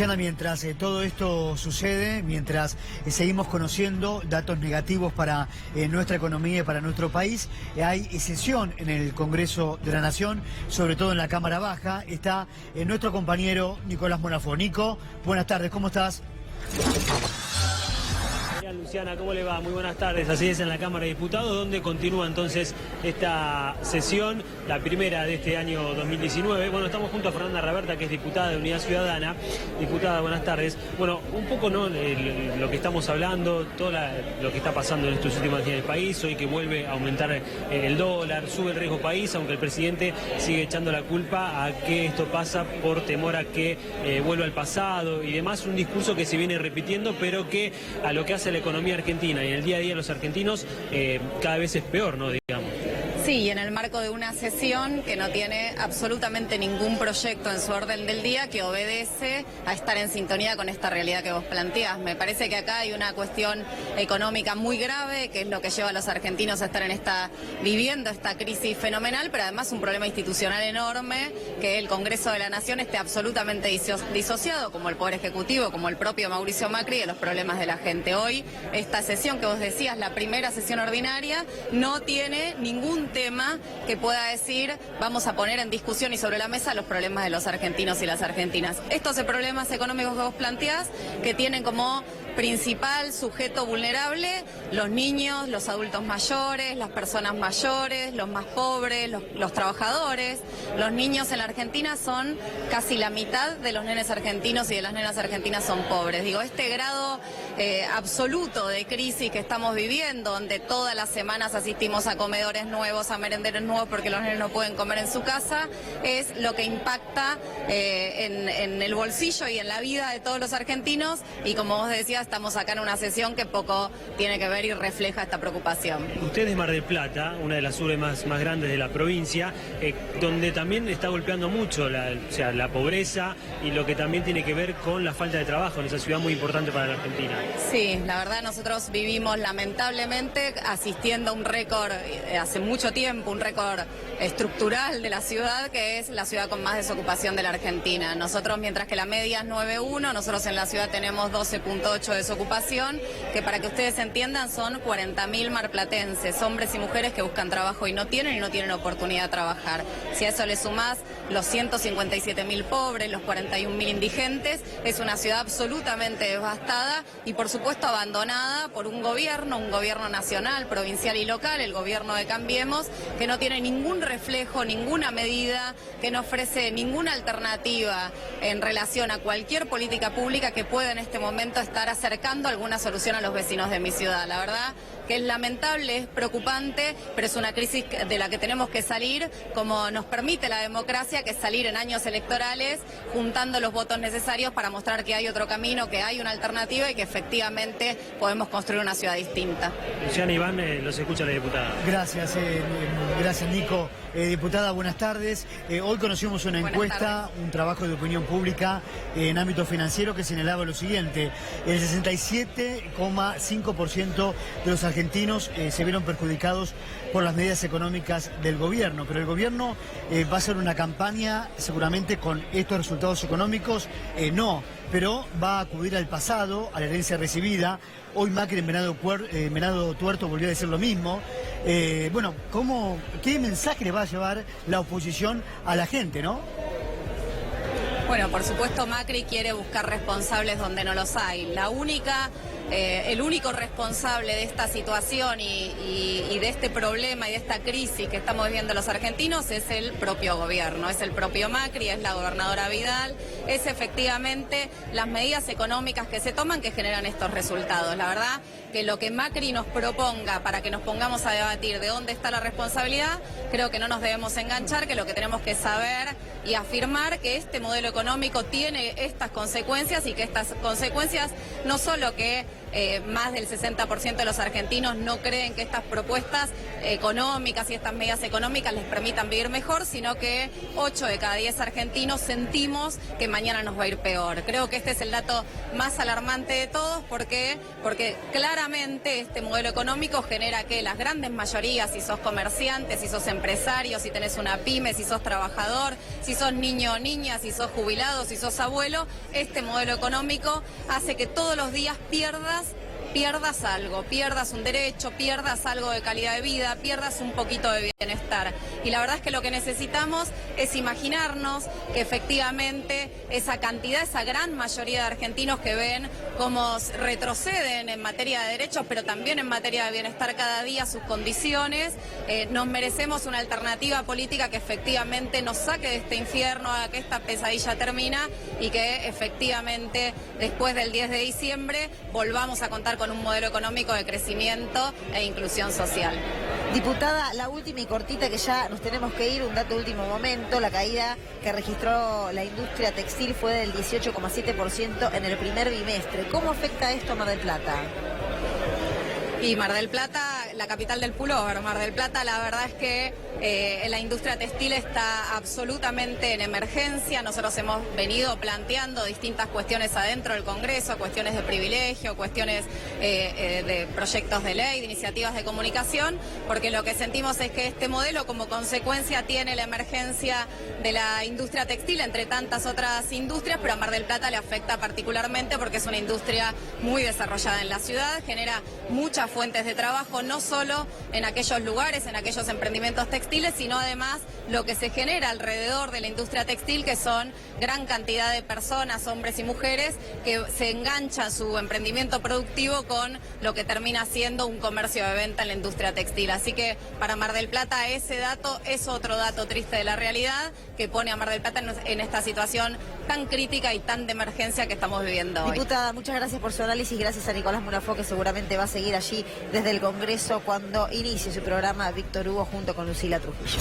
Mientras todo esto sucede, mientras seguimos conociendo datos negativos para nuestra economía y para nuestro país, hay sesión en el Congreso de la Nación, sobre todo en la Cámara Baja. Está nuestro compañero Nicolás Monafo. Nico, buenas tardes, ¿cómo estás? Luciana, ¿cómo le va? Muy buenas tardes. Así es, en la Cámara de Diputados, donde continúa entonces esta sesión, la primera de este año 2019. Bueno, estamos junto a Fernanda Raberta, que es diputada de Unidad Ciudadana. Diputada, buenas tardes. Bueno, un poco lo que estamos hablando, todo lo que está pasando en estos últimos días del país, hoy que vuelve a aumentar el dólar, sube el riesgo país, aunque el presidente sigue echando la culpa a que esto pasa por temor a que vuelva al pasado y demás, un discurso que se viene repitiendo, pero que a lo que hace la economía argentina y en el día a día de los argentinos cada vez es peor, ¿no? Digamos. Sí, y en el marco de una sesión que no tiene absolutamente ningún proyecto en su orden del día que obedece a estar en sintonía con esta realidad que vos planteás. Me parece que acá hay una cuestión económica muy grave, que es lo que lleva a los argentinos a estar viviendo esta crisis fenomenal, pero además un problema institucional enorme, que el Congreso de la Nación esté absolutamente disociado, como el Poder Ejecutivo, como el propio Mauricio Macri, de los problemas de la gente. Hoy, esta sesión que vos decías, la primera sesión ordinaria, no tiene ningún tema que pueda decir vamos a poner en discusión y sobre la mesa los problemas de los argentinos y las argentinas. Estos problemas económicos que vos planteás, que tienen como principal sujeto vulnerable los niños, los adultos mayores, las personas mayores, los más pobres, los trabajadores. Los niños en la Argentina son casi la mitad de los nenes argentinos y de las nenas argentinas son pobres. Digo, este grado absoluto de crisis que estamos viviendo, donde todas las semanas asistimos a comedores nuevos, a merenderos nuevos porque los nenes no pueden comer en su casa, es lo que impacta en el bolsillo y en la vida de todos los argentinos, y como vos decías, estamos acá en una sesión que poco tiene que ver y refleja esta preocupación. Usted es de Mar del Plata, una de las urbes más grandes de la provincia, donde también está golpeando mucho la pobreza y lo que también tiene que ver con la falta de trabajo en esa ciudad muy importante para la Argentina. Sí, la verdad nosotros vivimos lamentablemente asistiendo a un récord hace mucho tiempo, un récord estructural de la ciudad, que es la ciudad con más desocupación de la Argentina. Nosotros, mientras que la media es 9,1, nosotros en la ciudad tenemos 12,8 de desocupación, que para que ustedes entiendan son 40.000 marplatenses, hombres y mujeres que buscan trabajo y no tienen oportunidad de trabajar. Si a eso le sumás los 157.000 pobres, los 41.000 indigentes, es una ciudad absolutamente devastada y por supuesto abandonada por un gobierno nacional, provincial y local, el gobierno de Cambiemos, que no tiene ningún reflejo, ninguna medida, que no ofrece ninguna alternativa en relación a cualquier política pública que pueda en este momento estar acercando alguna solución a los vecinos de mi ciudad. La verdad que es lamentable, es preocupante, pero es una crisis de la que tenemos que salir, como nos permite la democracia, que es salir en años electorales juntando los votos necesarios para mostrar que hay otro camino, que hay una alternativa y que efectivamente podemos construir una ciudad distinta. Luciana, Iván, los escucha la diputada. Gracias, gracias Nico. Diputada, buenas tardes. Hoy conocimos una encuesta, un trabajo de opinión pública en ámbito financiero que señalaba lo siguiente: el 67,5% de los argentinos se vieron perjudicados por las medidas económicas del gobierno, pero el gobierno va a hacer una campaña seguramente con estos resultados económicos, no, pero va a acudir al pasado, a la herencia recibida. Hoy Macri en Venado Tuerto volvió a decir lo mismo. Bueno, ¿qué mensaje le va a llevar la oposición a la gente, no? Bueno, por supuesto Macri quiere buscar responsables donde no los hay. El único responsable de esta situación y de este problema y de esta crisis que estamos viviendo los argentinos es el propio gobierno, es el propio Macri, es la gobernadora Vidal, es efectivamente las medidas económicas que se toman que generan estos resultados. La verdad que lo que Macri nos proponga para que nos pongamos a debatir de dónde está la responsabilidad, creo que no nos debemos enganchar, que lo que tenemos que saber y afirmar que este modelo económico tiene estas consecuencias y que estas consecuencias no solo que más del 60% de los argentinos no creen que estas propuestas económicas y estas medidas económicas les permitan vivir mejor, sino que 8 de cada 10 argentinos sentimos que mañana nos va a ir peor. Creo que este es el dato más alarmante de todos, porque claramente este modelo económico genera que las grandes mayorías, si sos comerciante, si sos empresario, si tenés una pyme, si sos trabajador, si sos niño o niña, si sos jubilado, si sos abuelo, este modelo económico hace que todos los días pierdas algo, pierdas un derecho, pierdas algo de calidad de vida, pierdas un poquito de bienestar. Y la verdad es que lo que necesitamos es imaginarnos que efectivamente esa cantidad, esa gran mayoría de argentinos que ven cómo retroceden en materia de derechos, pero también en materia de bienestar cada día sus condiciones, nos merecemos una alternativa política que efectivamente nos saque de este infierno, haga que esta pesadilla termina y que efectivamente después del 10 de diciembre volvamos a contar con un modelo económico de crecimiento e inclusión social. Diputada, la última y cortita, que ya nos tenemos que ir, un dato de último momento: la caída que registró la industria textil fue del 18,7% en el primer bimestre. ¿Cómo afecta esto a Mar del Plata? Y Mar del Plata, la capital del pullover, Mar del Plata, la verdad es que la industria textil está absolutamente en emergencia. Nosotros hemos venido planteando distintas cuestiones adentro del Congreso, cuestiones de privilegio, cuestiones de proyectos de ley, de iniciativas de comunicación, porque lo que sentimos es que este modelo como consecuencia tiene la emergencia de la industria textil entre tantas otras industrias, pero a Mar del Plata le afecta particularmente porque es una industria muy desarrollada en la ciudad, genera muchas fuentes de trabajo, no solo en aquellos lugares, en aquellos emprendimientos textiles, sino además lo que se genera alrededor de la industria textil, que son gran cantidad de personas, hombres y mujeres, que se enganchan su emprendimiento productivo con lo que termina siendo un comercio de venta en la industria textil. Así que para Mar del Plata ese dato es otro dato triste de la realidad que pone a Mar del Plata en esta situación tan crítica y tan de emergencia que estamos viviendo hoy. Diputada, muchas gracias por su análisis, gracias a Nicolás Murafó, que seguramente va a seguir allí desde el Congreso cuando inicie su programa Víctor Hugo junto con Lucila Trujillo.